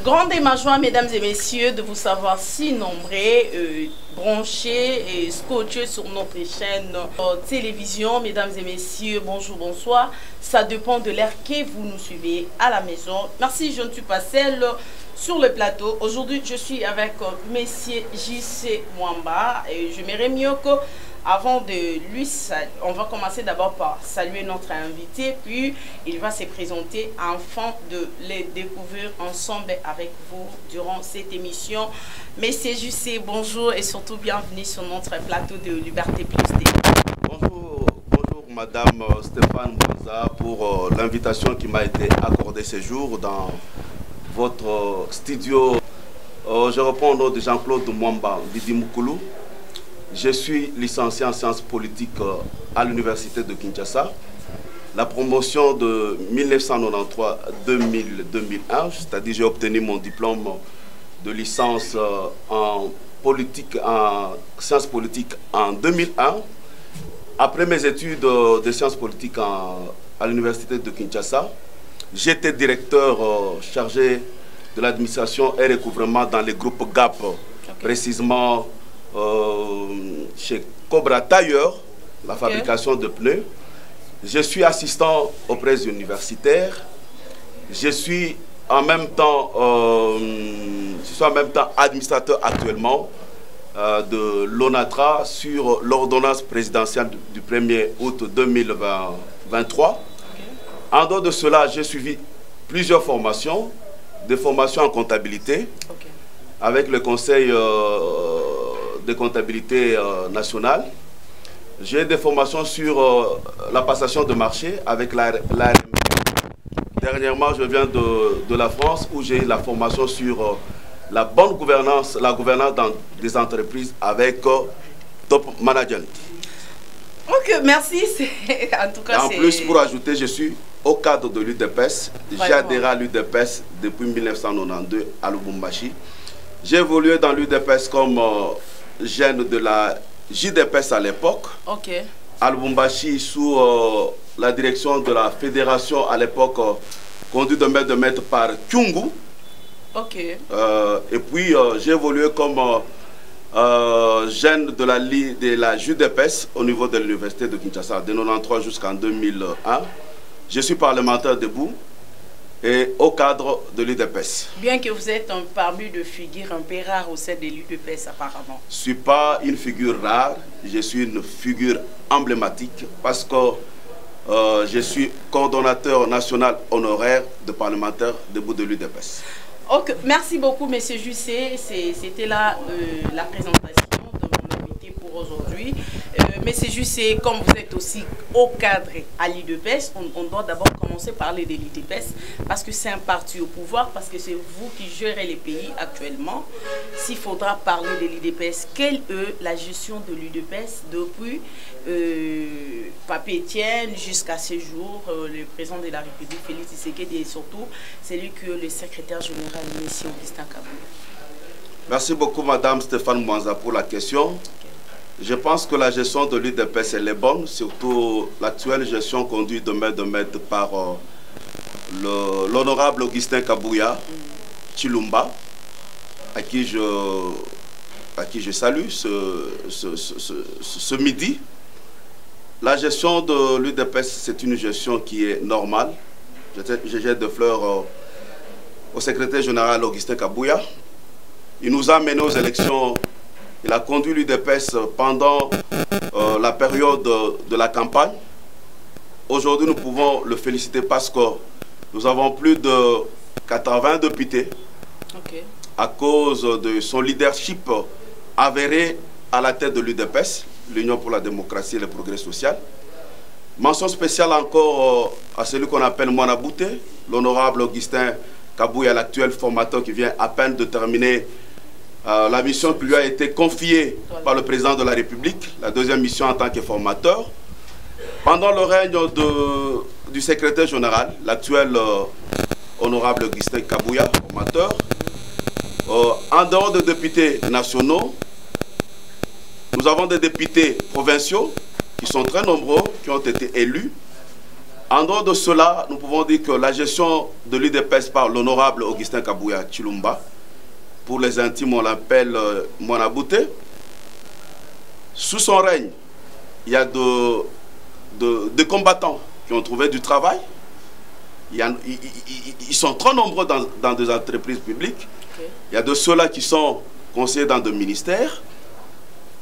Grande et ma joie, mesdames et messieurs, de vous savoir si nombreux, branchés et scotchés sur notre chaîne télévision. Mesdames et messieurs, bonjour, bonsoir. Ça dépend de l'heure que vous nous suivez à la maison. Merci, je ne suis pas seule sur le plateau. Aujourd'hui, je suis avec Monsieur J.C. Mwamba et je m'aimerais mieux que... Avant de lui, on va commencer d'abord par saluer notre invité, puis il va se présenter afin de les découvrir ensemble avec vous durant cette émission. Monsieur JC, bonjour et surtout bienvenue sur notre plateau de Liberté Plus TV. Bonjour, bonjour Madame Stéphane Mwanza pour l'invitation qui m'a été accordée ce jour dans votre studio. Je reprends au nom de Jean-Claude Mwamba Didi Moukoulou. Je suis licencié en sciences politiques à l'université de Kinshasa. La promotion de 1993-2001, c'est-à-dire j'ai obtenu mon diplôme de licence en sciences politiques en 2001. Après mes études de sciences politiques à l'université de Kinshasa, j'étais directeur chargé de l'administration et recouvrement dans les groupes GAP, précisément chez Cobra Tailleur, la fabrication de pneus. Je suis assistant aux presses universitaires. Je suis en même temps, administrateur actuellement de l'ONATRA sur l'ordonnance présidentielle du 1er août 2023. En dehors de cela, j'ai suivi plusieurs formations, des formations en comptabilité avec le conseil de comptabilité nationale. J'ai des formations sur la passation de marché avec l'ARMP. Dernièrement, je viens de la France où j'ai la formation sur la bonne gouvernance, la gouvernance dans des entreprises avec Top Management. Ok, merci. En tout cas, en plus, pour ajouter, je suis au cadre de l'UDPS. J'ai adhéré à l'UDPS depuis 1992 à Lubumbashi. J'ai évolué dans l'UDPS comme jeune de la JDPS à l'époque, à Lubumbashi, sous la direction de la fédération à l'époque, conduite de maître par Kyungu. Et puis j'ai évolué comme jeune de la JDPS au niveau de l'université de Kinshasa, de 1993 jusqu'en 2001. Je suis parlementaire debout et au cadre de l'UDPS. Bien que vous êtes parmi de figures un peu rares au sein de l'UDPS apparemment. Je ne suis pas une figure rare, je suis une figure emblématique parce que je suis coordonnateur national honoraire de parlementaires debout de l'UDPS. Ok, merci beaucoup Monsieur Jussé, c'était là la présentation de mon invité pour aujourd'hui. Monsieur Jussé, comme vous êtes aussi au cadre à l'UDPS, on doit d'abord commencer par parler de l'UDPS parce que c'est un parti au pouvoir, parce que c'est vous qui gérez les pays actuellement. S'il faudra parler de l'UDPS, quelle est la gestion de l'UDPS depuis Pape Etienne jusqu'à ce jour, le président de la République, Félix Tshisekedi, et surtout celui que le secrétaire général, M. Augustin Kabouya. Merci beaucoup Madame Stéphane Mwanza pour la question. Je pense que la gestion de l'UDPS elle est bonne, surtout l'actuelle gestion conduite de maître par l'honorable Augustin Kabouya Chilumba, à qui je salue ce midi. La gestion de l'UDPS, c'est une gestion qui est normale. Je jette des fleurs au secrétaire général Augustin Kabouya. Il nous a menés aux élections. Il a conduit l'UDPS pendant la période de la campagne. Aujourd'hui, nous pouvons le féliciter parce que nous avons plus de 80 députés à cause de son leadership avéré à la tête de l'UDPS, l'Union pour la démocratie et le progrès social. Mention spéciale encore à celui qu'on appelle Mwana Bouté, l'honorable Augustin Kabouya, l'actuel formateur qui vient à peine de terminer la mission qui lui a été confiée par le président de la République, la deuxième mission en tant que formateur. Pendant le règne du secrétaire général, l'actuel honorable Augustin Kabouya, formateur, en dehors des députés nationaux, nous avons des députés provinciaux qui sont très nombreux, qui ont été élus. En dehors de cela, nous pouvons dire que la gestion de l'UDPS par l'honorable Augustin Kabouya Chilumba, pour les intimes on l'appelle Monabouté, sous son règne, il y a des combattants qui ont trouvé du travail. Ils sont trop nombreux dans des entreprises publiques. Okay. Il y a de ceux-là qui sont conseillers dans des ministères.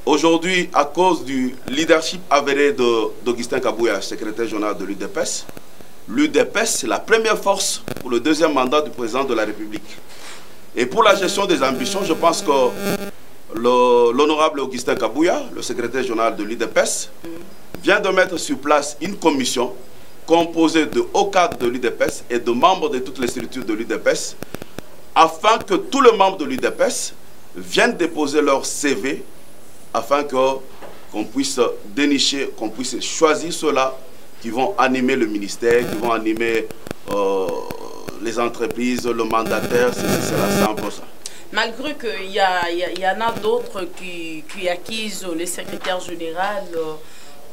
Aujourd'hui, à cause du leadership avéré d'Augustin Kabouya, secrétaire général de l'UDPS, l'UDPS, c'est la première force pour le deuxième mandat du président de la République. Et pour la gestion des ambitions, je pense que l'honorable Augustin Kabouya, le secrétaire général de l'UDPS, vient de mettre sur place une commission composée de hauts cadres de l'UDPS et de membres de toutes les structures de l'UDPS, afin que tous les membres de l'UDPS viennent déposer leur CV, afin qu'on puisse dénicher, qu'on puisse choisir ceux-là qui vont animer le ministère, qui vont animer les entreprises, le mandataire, c'est la 100%. Malgré qu'il y en a d'autres qui accusent le secrétaire général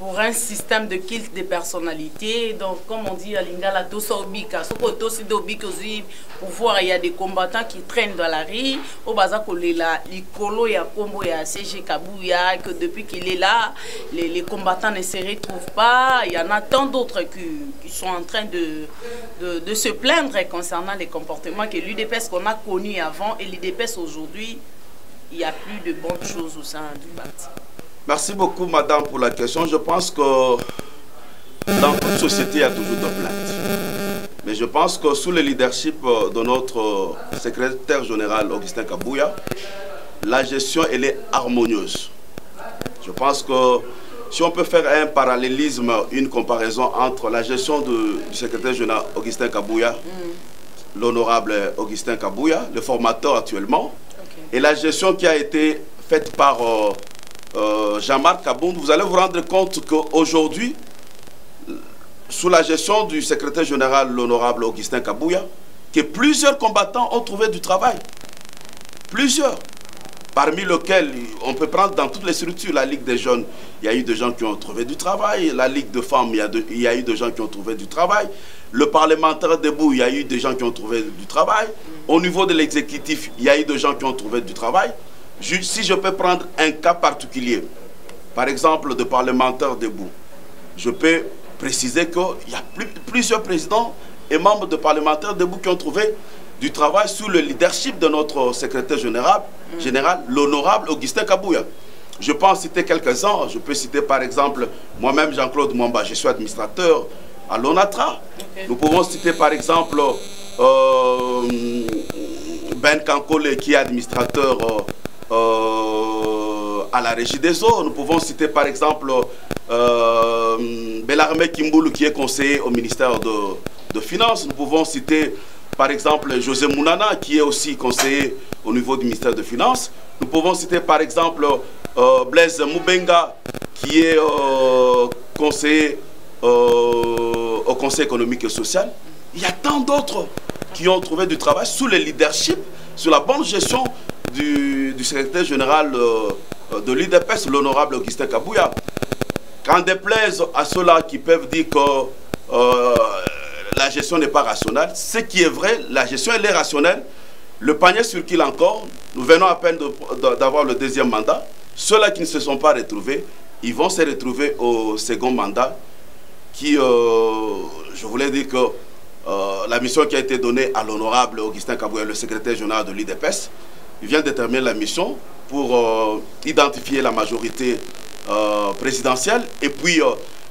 pour un système de culte des personnalités. Donc, comme on dit à Lingala, pour voir, il y a des combattants qui traînent dans la rue. Au Bazar, l'Ikolo, il y a Kombo, il y a CG Kabouya, que depuis qu'il est là, les combattants ne se retrouvent pas. Il y en a tant d'autres qui sont en train de se plaindre concernant les comportements que l'UDPS qu'on a connu avant et l'UDPS aujourd'hui, il n'y a plus de bonnes choses au sein du parti. Merci beaucoup, madame, pour la question. Je pense que dans toute société, il y a toujours des plaintes. Mais je pense que sous le leadership de notre secrétaire général, Augustin Kabouya, la gestion, elle est harmonieuse. Je pense que si on peut faire un parallélisme, une comparaison entre la gestion du secrétaire général Augustin Kabouya, l'honorable Augustin Kabouya, le formateur actuellement, et la gestion qui a été faite par Jean-Marc Kabound, vous allez vous rendre compte qu'aujourd'hui, sous la gestion du secrétaire général, l'honorable Augustin Kabouya, que plusieurs combattants ont trouvé du travail. Plusieurs. Parmi lesquels, on peut prendre dans toutes les structures, la Ligue des jeunes, il y a eu des gens qui ont trouvé du travail. La Ligue de femmes, il y a eu des gens qui ont trouvé du travail. Le parlementaire debout, il y a eu des gens qui ont trouvé du travail. Au niveau de l'exécutif, il y a eu des gens qui ont trouvé du travail. Si je peux prendre un cas particulier, par exemple de parlementaires debout, je peux préciser qu'il y a plusieurs présidents et membres de parlementaires debout qui ont trouvé du travail sous le leadership de notre secrétaire général, l'honorable Augustin Kabouya. Je peux en citer quelques-uns. Je peux citer par exemple moi-même, Jean-Claude Mwamba, je suis administrateur à l'ONATRA. Nous pouvons citer par exemple Ben Kankole qui est administrateur à la Régie des eaux. Nous pouvons citer par exemple Bellarmé Kimboulou qui est conseiller au ministère de Finances. Nous pouvons citer par exemple José Mounana qui est aussi conseiller au niveau du ministère de Finances. Nous pouvons citer par exemple Blaise Moubenga qui est conseiller au Conseil économique et social. Il y a tant d'autres qui ont trouvé du travail sous le leadership, sous la bonne gestion du secrétaire général de l'UDPS, l'honorable Augustin Kabouya. Qu'en déplaise à ceux-là qui peuvent dire que la gestion n'est pas rationnelle, ce qui est vrai, la gestion elle est rationnelle. Le panier circule encore. Nous venons à peine d'avoir le deuxième mandat. Ceux-là qui ne se sont pas retrouvés, ils vont se retrouver au second mandat. Qui, je voulais dire que la mission qui a été donnée à l'honorable Augustin Kabouya, le secrétaire général de l'UDPS, il vient de terminer la mission pour identifier la majorité présidentielle et puis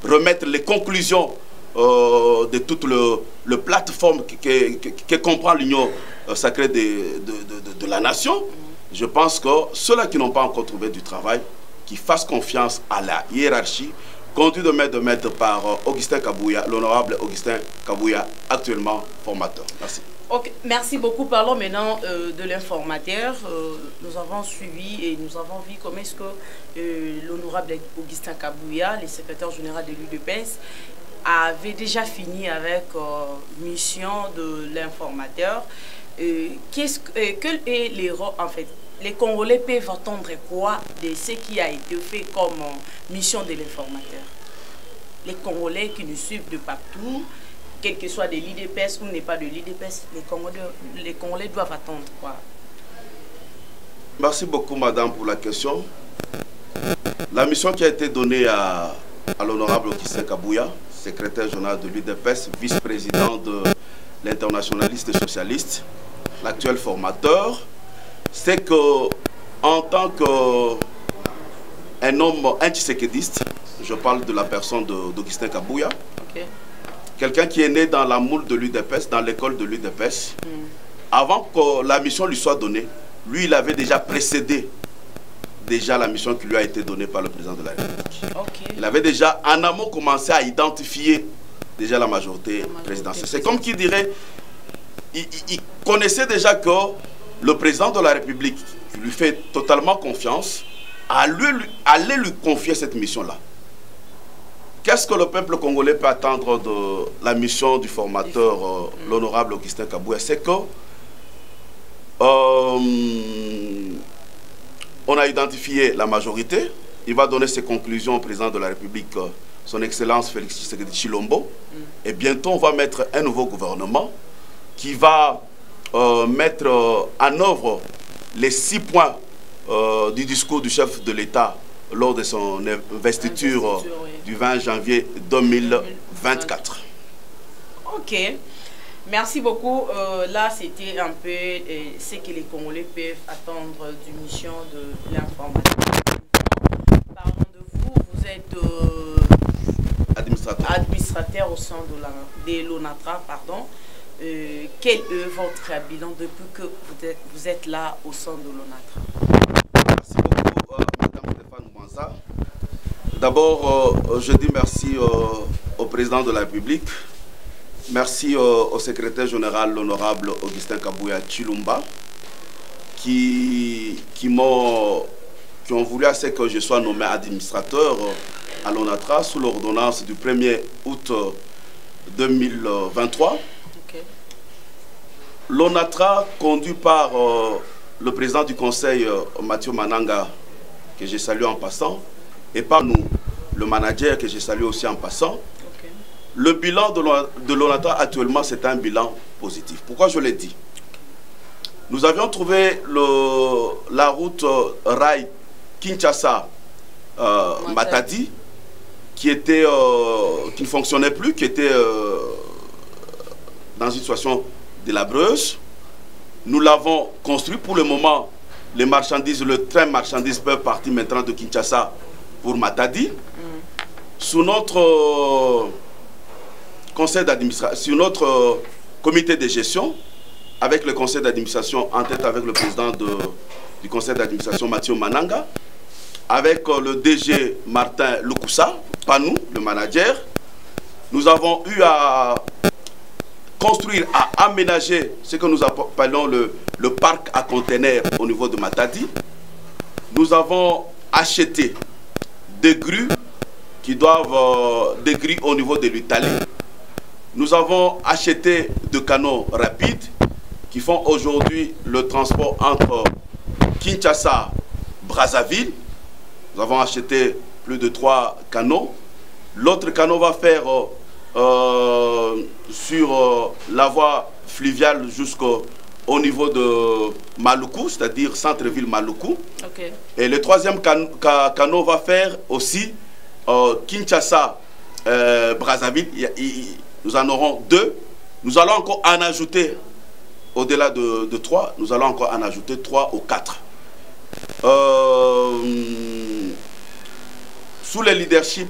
remettre les conclusions de toute le plateforme que comprend l'Union sacrée de la nation. Je pense que ceux-là qui n'ont pas encore trouvé du travail, qui fassent confiance à la hiérarchie, conduit de maître par Augustin Kabouya, l'honorable Augustin Kabouya, actuellement formateur. Merci. Okay, merci beaucoup. Parlons maintenant de l'informateur. Nous avons suivi et nous avons vu comment est-ce que l'honorable Augustin Kabouya, le secrétaire général de l'UDPS, avait déjà fini avec mission de l'informateur. Quel est les rôles, en fait, les Congolais peuvent attendre quoi de ce qui a été fait comme mission de l'informateur? les Congolais qui nous suivent de partout, quel que soit de l'IDPS ou n'est pas de l'IDPS, les Congolais doivent attendre quoi? Merci beaucoup, madame, pour la question. La mission qui a été donnée à l'honorable Augustin Kabouya, secrétaire général de l'UDPS, vice-président de l'internationaliste socialiste, l'actuel formateur, c'est que en tant qu'un homme antiséquediste, je parle de la personne d'Augustin Kabouya, quelqu'un qui est né dans la moule de l'UDPS, dans l'école de l'UDPS, avant que la mission lui soit donnée, lui, il avait déjà précédé la mission qui lui a été donnée par le président de la République. Il avait déjà en amont commencé à identifier déjà la majorité présidentielle. C'est comme qui dirait, il connaissait déjà que le président de la République, qui lui fait totalement confiance, allait lui confier cette mission-là. Qu'est-ce que le peuple congolais peut attendre de la mission du formateur, l'honorable Augustin Kabouya? C'est que on a identifié la majorité. Il va donner ses conclusions au président de la République, son Excellence Félix Tshisekedi Tshilombo. Et bientôt, on va mettre un nouveau gouvernement qui va mettre en œuvre les 6 points du discours du chef de l'État lors de son investiture du 20 janvier 2024. Ok. Merci beaucoup. Là, c'était un peu ce que les Congolais peuvent attendre d'une mission de l'information. Parlons de vous. Vous êtes administrateur au sein de l'ONATRA. Quel est votre bilan depuis que vous êtes là au sein de l'ONATRA? Merci beaucoup, Madame Stéphane Mouanza. D'abord, je dis merci au président de la République. Merci au secrétaire général, l'honorable Augustin Kabouya Tshilombo, qui ont voulu à ce que je sois nommé administrateur à l'ONATRA sous l'ordonnance du 1er août 2023. L'ONATRA, conduit par le président du conseil, Mathieu Mananga, que j'ai salué en passant, et par nous, le manager, que j'ai salué aussi en passant. Le bilan de l'ONATRA actuellement, c'est un bilan positif. Pourquoi je l'ai dit? Nous avions trouvé la route rail Kinshasa-Matadi qui ne fonctionnait plus, qui était dans une situation délabreuse. Nous l'avons construit. Pour le moment, les marchandises, le train marchandises peut partir maintenant de Kinshasa pour Matadi. Sous notre conseil d'administration, sur notre comité de gestion, avec le conseil d'administration en tête avec le président du conseil d'administration Mathieu Mananga, avec le DG Martin Lukusa, pas nous, le manager, nous avons eu à construire, à aménager ce que nous appelons le parc à conteneurs au niveau de Matadi. Nous avons acheté des grues qui doivent des grues au niveau de l'Italie. Nous avons acheté des canaux rapides qui font aujourd'hui le transport entre Kinshasa et Brazzaville. Nous avons acheté plus de 3 canaux. L'autre canot va faire sur la voie fluviale jusqu'au niveau de Maluku, c'est-à-dire centre-ville Maluku. Et le 3e canot va faire aussi Kinshasa-Brazzaville. Nous en aurons 2. Nous allons encore en ajouter, au-delà de 3, nous allons encore en ajouter 3 ou 4. Sous le leadership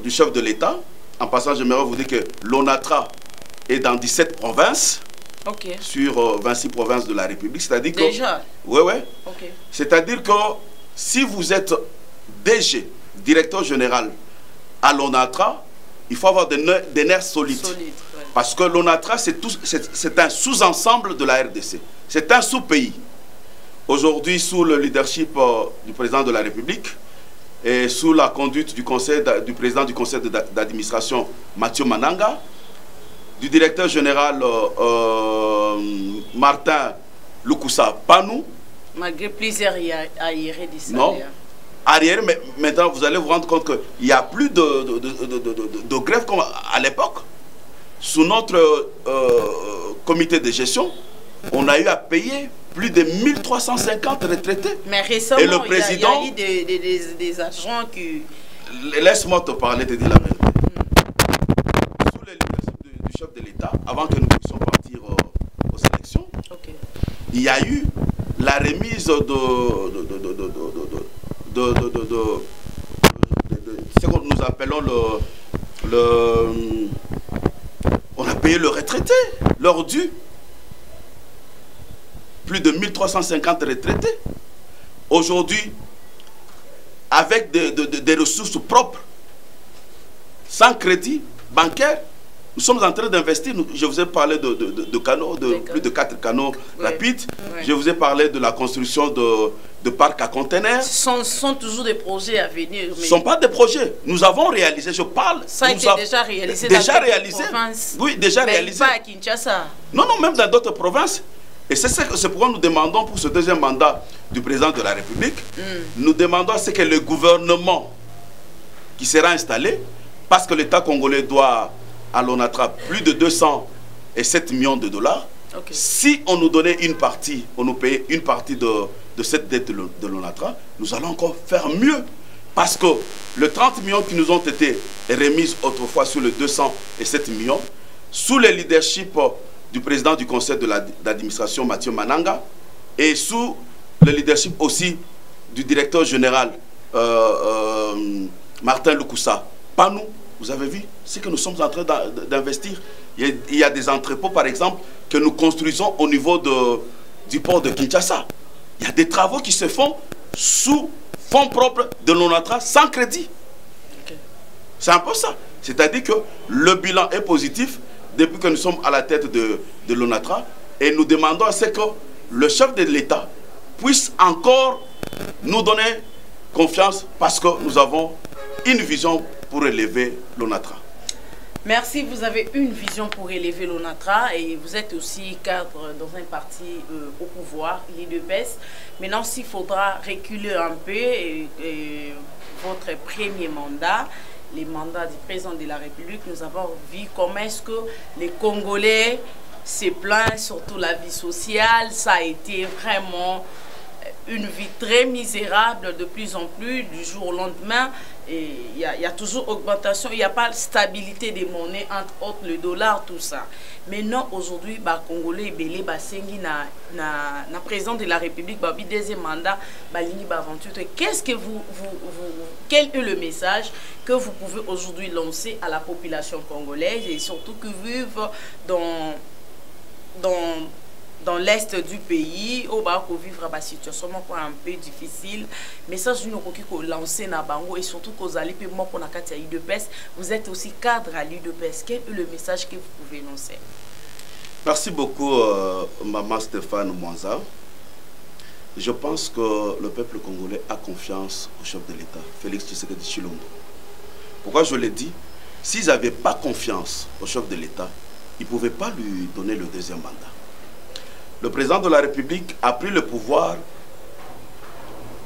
du chef de l'État, en passant, j'aimerais vous dire que l'ONATRA est dans 17 provinces sur 26 provinces de la République. C'est-à-dire que... Déjà? Oui. C'est-à-dire que si vous êtes DG, directeur général à l'ONATRA, il faut avoir des nerfs solides. Parce que l'ONATRA, c'est un sous-ensemble de la RDC. C'est un sous-pays. Aujourd'hui, sous le leadership du président de la République et sous la conduite du président du conseil d'administration, Mathieu Mananga, du directeur général Martin Lukusa Panou. Malgré plusieurs aérés du Non. arriéré, mais maintenant vous allez vous rendre compte qu'il n'y a plus de grève comme à l'époque. Sous notre comité de gestion, on a eu à payer plus de 1350 retraités. Mais récemment, et le président, il y a eu des agents qui... Laisse-moi te parler, te dire la vérité. Sous le leadership du chef de l'État, avant que nous puissions partir aux élections, il y a eu la remise de ce que nous appelons on a payé le retraité, leur dû. Plus de 1350 retraités. Aujourd'hui, avec des ressources propres, sans crédit bancaire, nous sommes en train d'investir. Je vous ai parlé de canaux, plus de 4 canaux rapides. Oui. Je vous ai parlé de la construction de parcs à conteneurs. Ce sont toujours des projets à venir. Ce ne sont pas des projets. Nous avons réalisé, je parle... Ça a été déjà réalisé déjà réalisé. Oui, déjà mais réalisé. Pas à Kinshasa. Non, même dans d'autres provinces. Et c'est pourquoi nous demandons pour ce deuxième mandat du président de la République, nous demandons à ce que le gouvernement qui sera installé, parce que l'État congolais doit à l'ONATRA plus de 207 millions de dollars, si on nous donnait une partie, on nous payait une partie de cette dette de l'ONATRA, nous allons encore faire mieux. Parce que les 30 millions qui nous ont été remis autrefois sur les 207 millions, sous le leadership du président du conseil d'administration Mathieu Mananga et sous le leadership aussi du directeur général Martin Lukusa. Pas nous, vous avez vu ce que nous sommes en train d'investir. Il y a des entrepôts par exemple que nous construisons au niveau du port de Kinshasa. Il y a des travaux qui se font sous fonds propres de l'ONATRA sans crédit. C'est un peu ça. C'est-à-dire que le bilan est positif depuis que nous sommes à la tête de l'ONATRA, et nous demandons à ce que le chef de l'État puisse encore nous donner confiance parce que nous avons une vision pour élever l'ONATRA. Merci, vous avez une vision pour élever l'ONATRA et vous êtes aussi cadre dans un parti au pouvoir, l'IDPS. Maintenant, s'il faudra reculer un peu votre premier mandat, les mandats du président de la République, nous avons vu comment est-ce que les Congolais se plaignent, surtout la vie sociale. Ça a été vraiment une vie très misérable de plus en plus, du jour au lendemain. Et il y a toujours augmentation, il n'y a pas de stabilité des monnaies, entre autres le dollar, tout ça. Maintenant, aujourd'hui, les Congolais, na président de la République, deuxième mandat, qu'est-ce que quel est le message que vous pouvez aujourd'hui lancer à la population congolaise et surtout que vivent dans l'est du pays, où vivre une situation un peu difficile. Message que lancer na bango et surtout que vous allez pour l'IDPS, vous êtes aussi cadre à l'IDPS. Quel est le message que vous pouvez lancer? Merci beaucoup, Maman Stéphane Mwanza. Je pense que le peuple congolais a confiance au chef de l'État, Félix Tshisekedi Tshilombo. Pourquoi je l'ai dit? S'ils n'avaient pas confiance au chef de l'État, ils ne pouvaient pas lui donner le deuxième mandat. Le président de la République a pris le pouvoir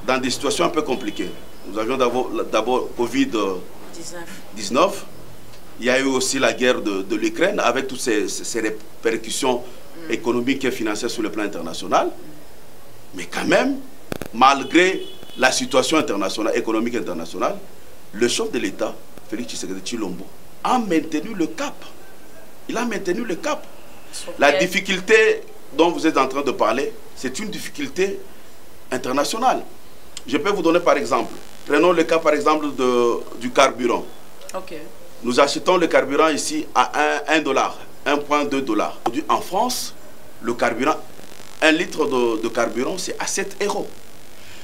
dans des situations un peu compliquées. Nous avions d'abord Covid-19. Il y a eu aussi la guerre de l'Ukraine avec toutes ces répercussions économiques et financières sur le plan international. Mais quand même, malgré la situation internationale, économique internationale, le chef de l'État, Félix Tshisekedi Tshilombo, a maintenu le cap. Il a maintenu le cap. La difficulté dont vous êtes en train de parler, c'est une difficulté internationale. Je peux vous donner par exemple, prenons le cas par exemple du carburant. Nous achetons le carburant ici à 1 dollar, 1,2 $. En France, le carburant, 1 litre de carburant, c'est à 7 €.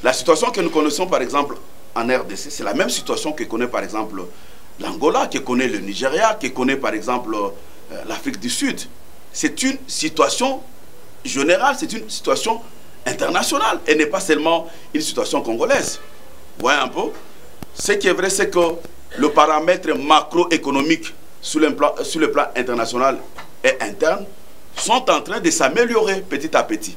La situation que nous connaissons par exemple en RDC, c'est la même situation que connaît par exemple l'Angola, que connaît le Nigeria, que connaît par exemple l'Afrique du Sud. C'est une situation générale, c'est une situation internationale et n'est pas seulement une situation congolaise. Vous voyez un peu? Ce qui est vrai, c'est que le paramètre macroéconomique sur le plan international et interne sont en train de s'améliorer petit à petit.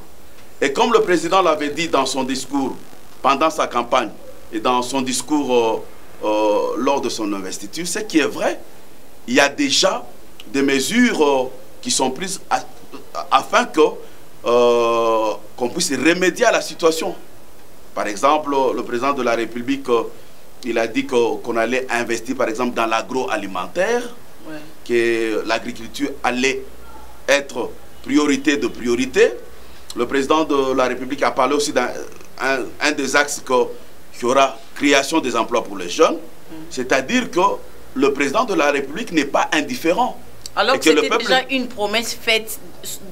Et comme le président l'avait dit dans son discours pendant sa campagne et dans son discours lors de son investiture, ce qui est vrai, il y a déjà des mesures qui sont prises afin qu'on puisse remédier à la situation. Par exemple, le président de la République, il a dit qu'on allait investir, par exemple, dans l'agroalimentaire, que l'agriculture allait être priorité de priorité. Le président de la République a parlé aussi d'un des axes qu'il y aura création des emplois pour les jeunes. C'est-à-dire que le président de la République n'est pas indifférent. Alors que c'était déjà une promesse faite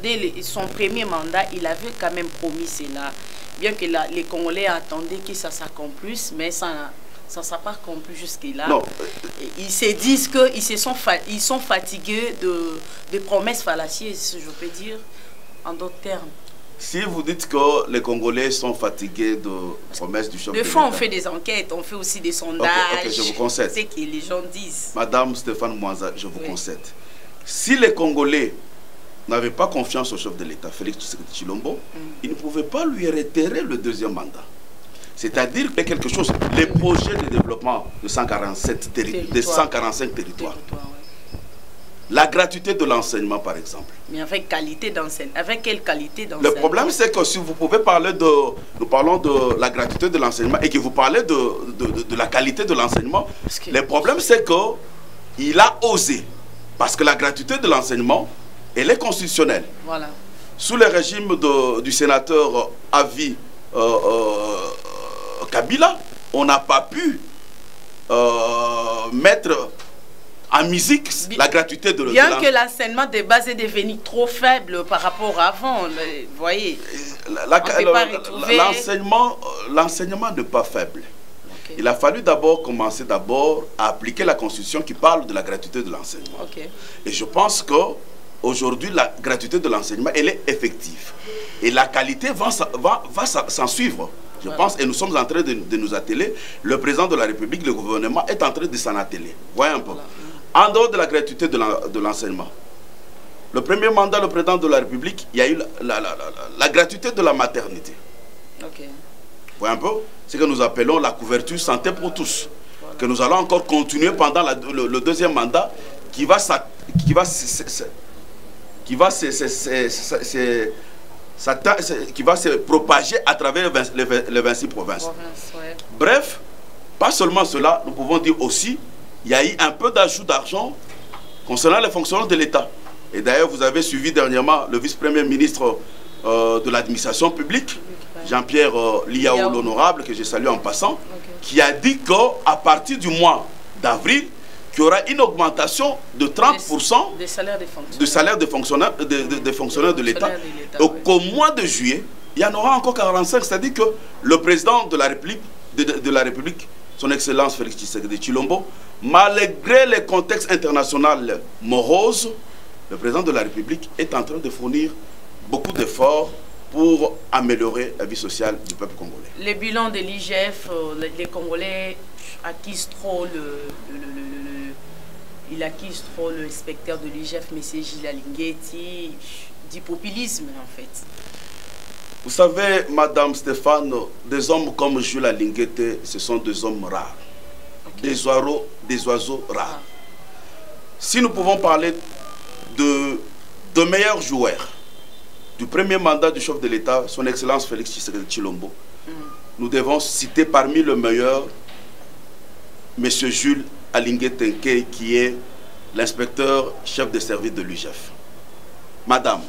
dès son premier mandat. Il avait quand même promis cela. Bien que les Congolais attendaient que ça s'accomplisse, mais ça ne s'est pas accompli jusque-là. Ils se disent qu'ils sont fatigués de promesses fallacieuses, je peux dire, en d'autres termes. Si vous dites que les Congolais sont fatigués de promesses du chef de l'État... Des fois, on fait des enquêtes, on fait aussi des sondages. Ok, je vous concède. C'est ce que les gens disent. Madame Stéphane Mwanza, je vous concède. Si les Congolais n'avaient pas confiance au chef de l'État, Félix Tshisekedi Tshilombo, ils ne pouvaient pas lui retirer le deuxième mandat. C'est-à-dire que quelque chose, les projets de développement de 145 territoires, la gratuité de l'enseignement, par exemple. Mais avec qualité d'enseignement. Avec quelle qualité d'enseignement? Le problème, c'est que si vous pouvez parler de... Nous parlons de la gratuité de l'enseignement et que vous parlez de la qualité de l'enseignement, le problème, c'est qu'il a osé. Parce que la gratuité de l'enseignement, elle est constitutionnelle. Voilà. Sous le régime du sénateur à vie Kabila, on n'a pas pu mettre en musique la gratuité de l'enseignement. Bien que l'enseignement de base est devenu trop faible par rapport à avant, vous voyez. L'enseignement n'est pas faible. Okay. Il a fallu commencer à appliquer la Constitution qui parle de la gratuité de l'enseignement. Okay. Et je pense qu'aujourd'hui, la gratuité de l'enseignement, elle est effective. Et la qualité va s'en suivre. Je pense, et nous sommes en train de nous atteler. Le président de la République, le gouvernement, est en train de s'en atteler. Voyez un peu. Voilà. En dehors de la gratuité de l'enseignement, le premier mandat, le président de la République, il y a eu la gratuité de la maternité. Okay. Vous voyez un peu? C'est que nous appelons la couverture santé pour tous. Voilà. Que nous allons encore continuer pendant le deuxième mandat qui va se propager à travers les 26 provinces. Bref, pas seulement cela, nous pouvons dire aussi il y a eu un peu d'ajout d'argent concernant les fonctionnaires de l'État. Et d'ailleurs, vous avez suivi dernièrement le vice-premier ministre de l'administration publique, Jean-Pierre Liao l'honorable, que je salue en passant, qui a dit qu'à partir du mois d'avril, qu'il y aura une augmentation de 30% des salaires des fonctionnaires de l'État. Et qu'au mois de juillet, il y en aura encore 45. C'est-à-dire que le président de la République, son Excellence Félix Tshisekedi Tshilombo, malgré les contextes internationaux moroses, le président de la République est en train de fournir beaucoup d'efforts pour améliorer la vie sociale du peuple congolais. Le bilan de l'IGF, les Congolais acquisent trop il accuse trop le inspecteur de l'IGF, M. Gilles Alinguetti, du populisme en fait. Vous savez, Madame Stéphane, des hommes comme Jules Alinguetti, ce sont des hommes rares. Okay. Des oiseaux rares. Si nous pouvons parler de meilleurs joueurs du premier mandat du chef de l'État, son Excellence Félix Tshisekedi Tshilombo, nous devons citer parmi les meilleurs M. Jules Alinguetti, qui est l'inspecteur chef de service de l'IGF. Madame,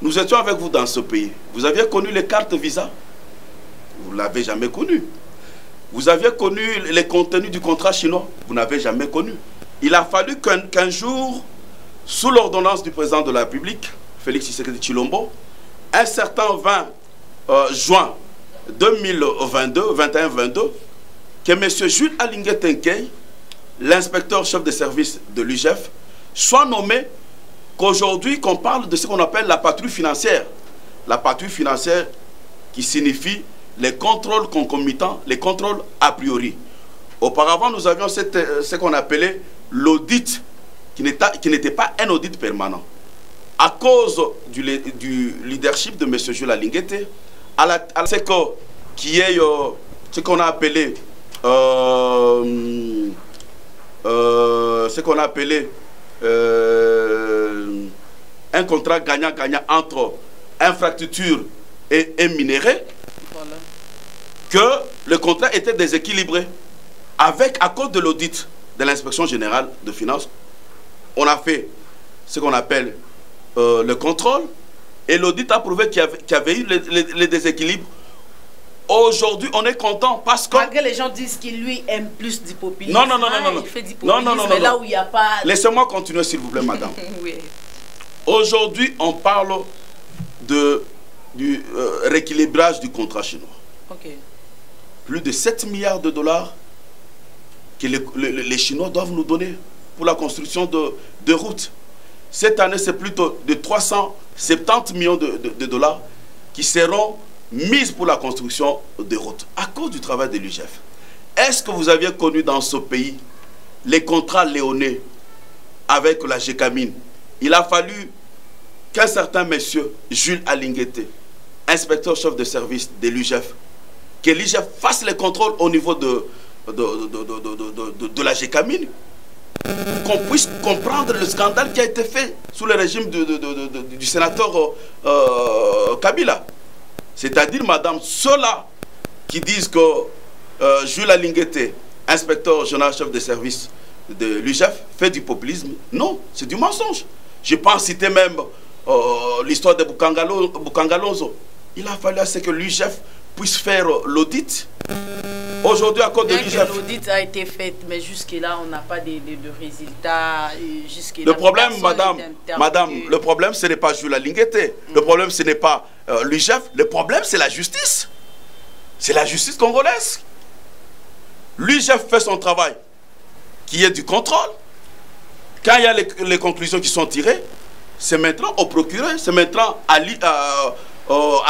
nous étions avec vous dans ce pays. Vous aviez connu les cartes Visa? Vous ne l'avez jamais connu. Vous aviez connu les contenus du contrat chinois? Vous n'avez jamais connu. Il a fallu qu'un jour, sous l'ordonnance du président de la République, Félix Tshisekedi Tshilombo, un certain 20 juin 2021-22, que M. Jules Alinguetti, l'inspecteur chef de service de l'IGF, soit nommé, qu'aujourd'hui qu'on parle de ce qu'on appelle la patrouille financière. La patrouille financière qui signifie les contrôles concomitants, les contrôles a priori. Auparavant, nous avions ce qu'on appelait l'audit, qui n'était pas un audit permanent. À cause du leadership de M. Jules Alinguetti, qui est ce qu'on a appelé un contrat gagnant-gagnant entre infrastructure et minerai, voilà, que le contrat était déséquilibré. À cause de l'audit de l'inspection générale de finances, on a fait ce qu'on appelle le contrôle, et l'audit a prouvé qu'il y avait eu les déséquilibres. Aujourd'hui, on est content parce que... Malgré les gens disent qu'il lui aime plus du populisme. Non. Il fait du populisme, mais là où il n'y a pas... Laissez-moi continuer, s'il vous plaît, madame. Oui. Aujourd'hui, on parle du rééquilibrage du contrat chinois. Ok. Plus de 7 milliards de dollars que les Chinois doivent nous donner pour la construction de routes. Cette année, c'est plutôt de 370 millions de dollars qui seront mises pour la construction de routes à cause du travail de l'UGF. Est-ce que vous aviez connu dans ce pays les contrats léonais avec la GECAMINE? Il a fallu qu'un certain monsieur, Jules Alinguete, inspecteur-chef de service de l'UGF, que l'UGF fasse les contrôles au niveau de la GECAMINE, qu'on puisse comprendre le scandale qui a été fait sous le régime du sénateur Kabila. C'est-à-dire, madame, ceux-là qui disent que Jules Alinguete, inspecteur général chef de service de l'UGF, fait du populisme, non, c'est du mensonge. Je pense citer même l'histoire de Bukangalonzo. Il a fallu à ce que l'UGF puisse faire l'audit. Aujourd'hui, à cause de l'UGF... L'audit a été fait, mais jusque-là, on n'a pas de résultats. Le problème, madame, le problème, ce n'est pas Jules Alinguete. Le problème, ce n'est pas l'UGF. Le problème, c'est la justice. C'est la justice congolaise. L'UGF fait son travail, qui est du contrôle. Quand il y a les conclusions qui sont tirées, c'est maintenant au procureur, c'est maintenant à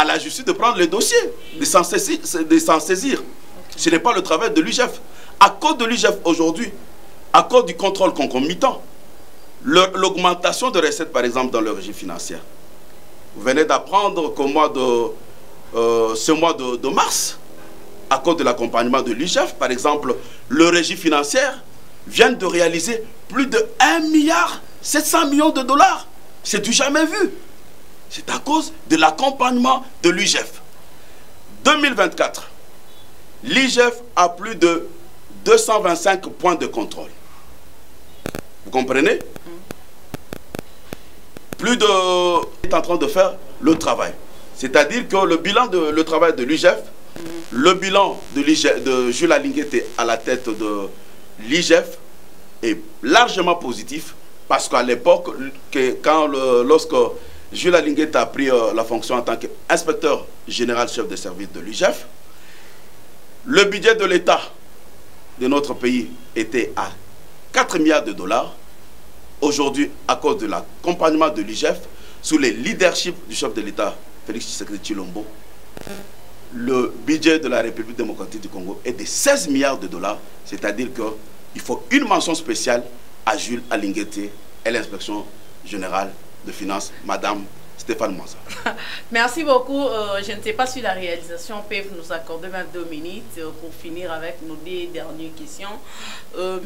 la justice de prendre les dossiers, de s'en saisir. Ce n'est pas le travail de l'UGF. À cause de l'UGF aujourd'hui, à cause du contrôle concomitant, l'augmentation de recettes, par exemple, dans le régime financier. Vous venez d'apprendre qu'au mois ce mois de mars, à cause de l'accompagnement de l'UGF, par exemple, le régime financier vient de réaliser plus de 1,7 milliard de dollars. C'est du jamais vu. C'est à cause de l'accompagnement de l'UGF. 2024, l'IGF a plus de 225 points de contrôle. Vous comprenez? Plus de... est en train de faire le travail. C'est-à-dire que le bilan le travail de l'IGF, le bilan de Jules Alinguete à la tête de l'IGF est largement positif, parce qu'à l'époque, lorsque Jules Alinguete a pris la fonction en tant qu'inspecteur général chef de service de l'IGF, le budget de l'État de notre pays était à 4 milliards de dollars. Aujourd'hui, à cause de l'accompagnement de l'IGF, sous le leadership du chef de l'État, Félix Tshisekedi Tshilombo, le budget de la République démocratique du Congo est de 16 milliards de dollars. C'est-à-dire qu'il faut une mention spéciale à Jules Alinguete et l'inspection générale de finances, Madame Stéphane Mwanza. Merci beaucoup. Je ne sais pas si la réalisation peut nous accorder 22 minutes pour finir avec nos deux dernières questions.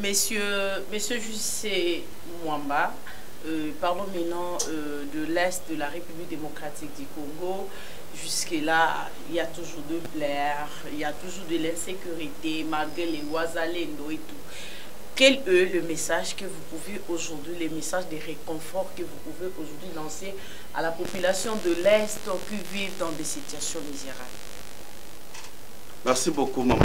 Monsieur Jussé Mwamba, parlons maintenant de l'Est de la République démocratique du Congo. Jusque-là, il y a toujours de plaire, il y a toujours de l'insécurité, malgré les Ouazalendo et tout. Quel est le message que vous pouvez aujourd'hui, les messages de réconfort que vous pouvez aujourd'hui lancer à la population de l'Est qui vit dans des situations misérables? Merci beaucoup, maman.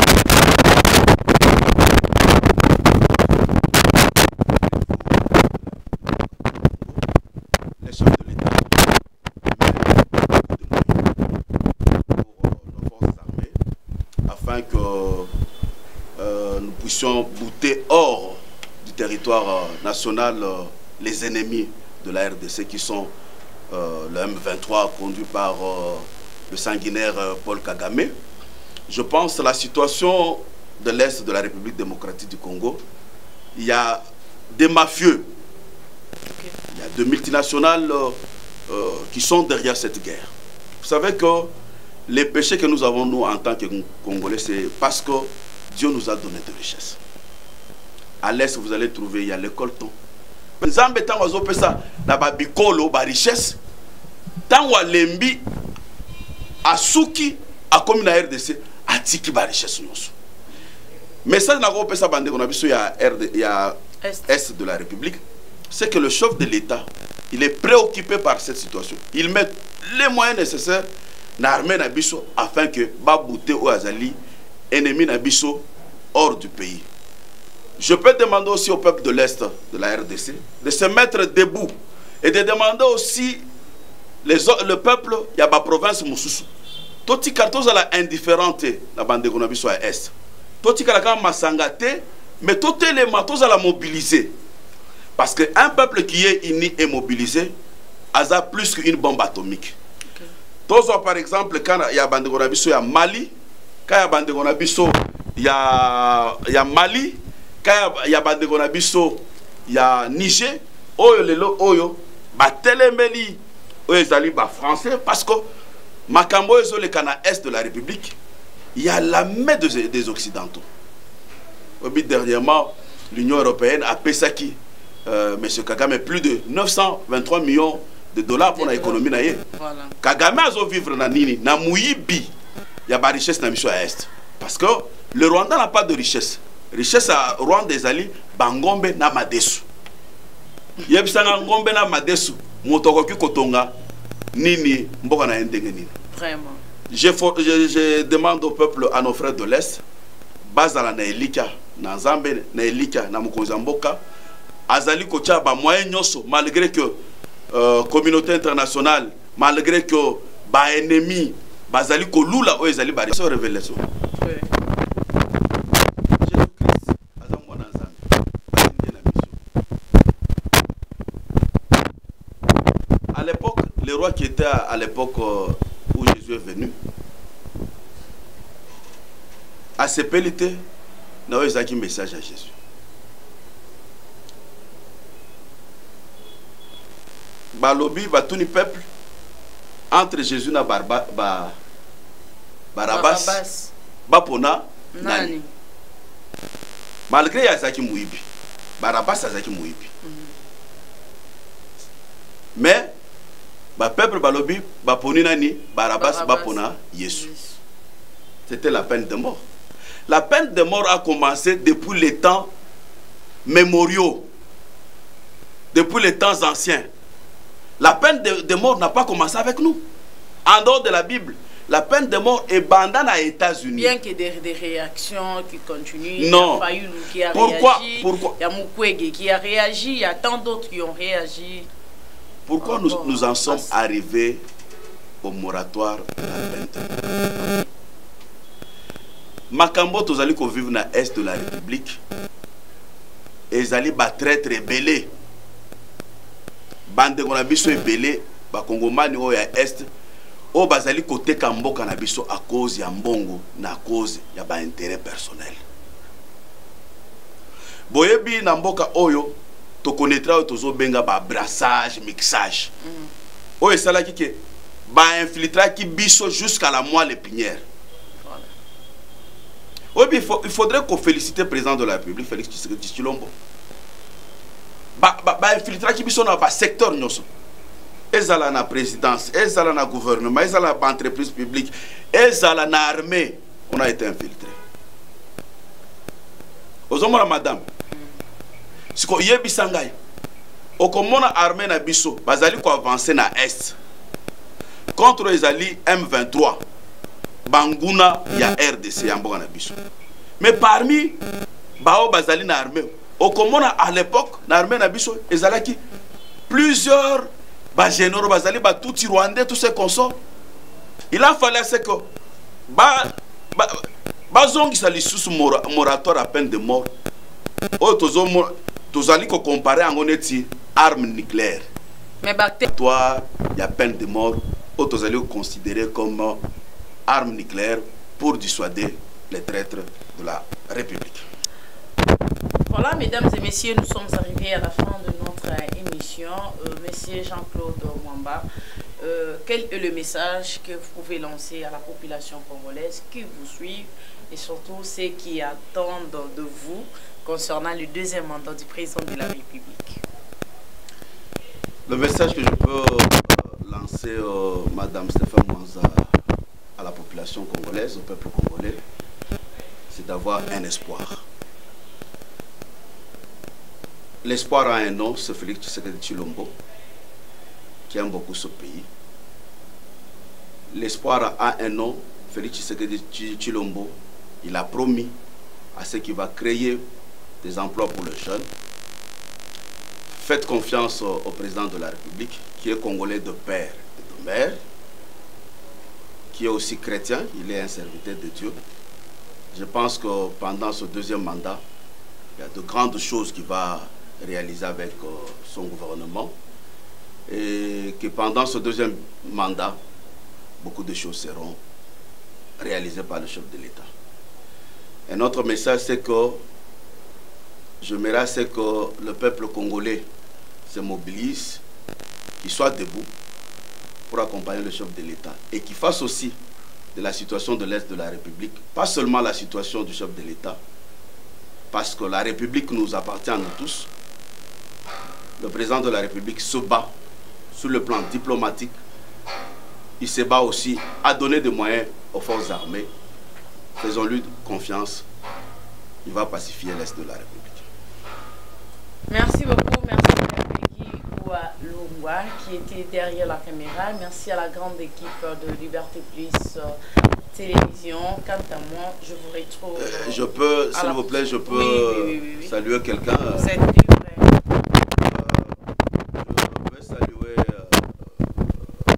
Les chefs de l'État pour nos forces armées afin que nous puissions bouter hors du territoire national les ennemis de la RDC qui sont le M23 conduit par le sanguinaire Paul Kagame. Je pense à la situation de l'Est de la République démocratique du Congo. Il y a des mafieux, il y a des multinationales qui sont derrière cette guerre. Vous savez que les péchés que nous avons, nous, en tant que Congolais, c'est parce que Dieu nous a donné de richesses. À l'est, vous allez trouver, il y a le colton. Nzambe tant ozo pesa na ba bikolo ba richesse tant wa lembi asuki a comme na RDC atiki ba richesse nyonso. Mais ça na ko pesa bande ko na biso ya Est de la République, c'est que le chef de l'État, il est préoccupé par cette situation. Il met les moyens nécessaires na armée na biso afin que ba bouté ou azali ennemi na biso hors du pays. Je peux demander aussi au peuple de l'Est de la RDC de se mettre debout et de demander aussi le peuple, il y a ma province Moussousou. Toti kartos à la indifférente la bande gonabiso à Est. Toti karaka masangate, mais tous les matos à la mobiliser. Parce qu'un peuple qui est uni et mobilisé a plus qu'une bombe atomique. Tous par exemple, quand il y a bande gonabiso, il y a Mali, quand il y a bande gonabiso, il y a Mali. Quand il y a bande gonabiso, il y a Niger, oyo lelo oyo, ba telemeli, oyo ezali ba français, parce que makambo ezo le kana est de la République, il y a la main des Occidentaux. Dernièrement, l'Union européenne a payé qui, M. Kagame, plus de 923 millions de dollars pour l'économie. Voilà. Kagame a vivre na nini, na Mouyibi, il y a ba richesse na mission à est, parce que le Rwanda n'a pas de richesse. Richesse à Rwanda des alliés, Bangombe na Madesu. Yebisanga Ngombe na Madesu, Motokoki Kotonga, Nini, Mboka na Ndenge Nini. Vraiment. Je demande au peuple, à nos frères de l'Est, Bazala na Elika, na Nzambe, na Elika, na Mukonzamboka, Azali Kocha, ba moyen nyoso, malgré que communauté internationale, malgré que ba ennemi, Bazali Kolula, ou Ezali Bari, c'est une révélation. À l'époque, le roi qui était à l'époque où Jésus est venu, à ses pélités, n'a pas eu un message à Jésus. Balobi, batuni peuple, entre Jésus et Barabbas, Bapona, Nani. Malgré Yazaki Mouibi, Barabbas Yazaki Mouibi. Mais, le peuple Balobi, Baponi Nani, Barabbas, Bapona, Yesu. C'était la peine de mort. La peine de mort a commencé depuis les temps mémoriaux, depuis les temps anciens. La peine de mort n'a pas commencé avec nous. En dehors de la Bible, la peine de mort est bandane aux États-Unis. Bien que des réactions qui continuent, non. Il y a Fayoulou qui a réagi, il y a Mukwege qui a réagi, il y a tant d'autres qui ont réagi. Pourquoi nous en sommes arrivés au moratoire de la peine de mort? Makambo tozali ko vivre na est de la République. Ezali ba traître rebelle. Bande ko na biso ebele ba kongomani o ya est o bazali côté kamboka na biso à cause ya mbongo na cause ya ba intérêt personnel. Boyebi na mboka oyo to connaîtra tozo benga ba brassage mixage. O esala ki ke ba infiltrer ki biso jusqu'à la moelle épinière. Oui, il faudrait qu'on félicite le président de la République, Félix Tshisekedi. Infiltrer qui sont dans le secteur. Ils ont la présidence, ils ont le gouvernement, ils ont l'entreprise publique, ils ont l'armée. On a été infiltrés. Aux hommes, madame, si vous avez Bisangay, au comment l'armée na biso, bazali ko avancer na est contre les alliés M23. Banguna ya RDC yamboka na biso. Mais parmi bao bazali na armée, au komona à l'époque na armée na biso ezalaki plusieurs ba généraux bazali ba tout rwandais tous ces consorts. Il a fallu que bazongi sali sous moratoire à peine de mort. O tozali ko comparer angoneti arme nucléaire. Mais toi il y a peine de mort, o tozali considérer comme armes nucléaires pour dissuader les traîtres de la République. Voilà, mesdames et messieurs, nous sommes arrivés à la fin de notre émission. Monsieur Jean-Claude Mwamba, quel est le message que vous pouvez lancer à la population congolaise qui vous suit et surtout ceux qui attendent de vous concernant le deuxième mandat du président de la République? Le message que je peux lancer, Madame Stéphane Mwanza, à la population congolaise, au peuple congolais, c'est d'avoir un espoir. L'espoir a un nom, c'est Félix Tshisekedi Tshilombo, qui aime beaucoup ce pays. L'espoir a un nom, Félix Tshisekedi Tshilombo, il a promis à ceux qui va créer des emplois pour les jeunes. Faites confiance au président de la République, qui est congolais de père et de mère, qui est aussi chrétien, il est un serviteur de Dieu. Je pense que pendant ce deuxième mandat, il y a de grandes choses qu'il va réaliser avec son gouvernement. Et que pendant ce deuxième mandat, beaucoup de choses seront réalisées par le chef de l'État. Un autre message, c'est que j'aimerais que le peuple congolais se mobilise, qu'il soit debout pour accompagner le chef de l'État et qu'il fasse aussi de la situation de l'Est de la République, pas seulement la situation du chef de l'État, parce que la République nous appartient à nous tous. Le président de la République se bat sur le plan diplomatique, il se bat aussi à donner des moyens aux forces armées. Faisons-lui confiance, il va pacifier l'Est de la République. Merci beaucoup, merci à Peggy Lungwa qui était derrière la caméra. Merci à la grande équipe de Liberté Plus Télévision. Quant à moi, je vous retrouve. Je peux, s'il vous plaît, je peux oui. saluer quelqu'un. Vous êtes libre. Je veux saluer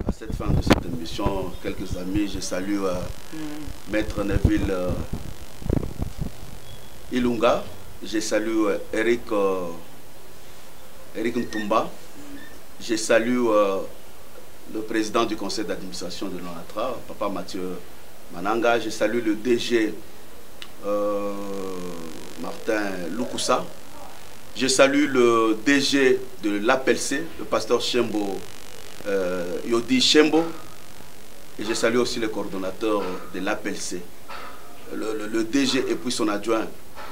à cette fin de cette émission quelques amis. Je salue Maître Neville Ilunga. Je salue Eric Ntumba. Je salue le président du conseil d'administration de l'ONATRA, Papa Mathieu Mananga. Je salue le DG Martin Lukusa. Je salue le DG de l'APLC, le pasteur Shembo, Yodi Shembo. Et je salue aussi le coordonnateur de l'APLC, le DG et puis son adjoint,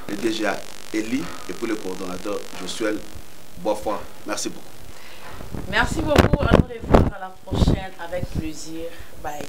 le DG Eli, et puis le coordonnateur Josuel Boisfoy. Merci beaucoup. Merci beaucoup. À nous revoir à la prochaine avec plaisir. Bye.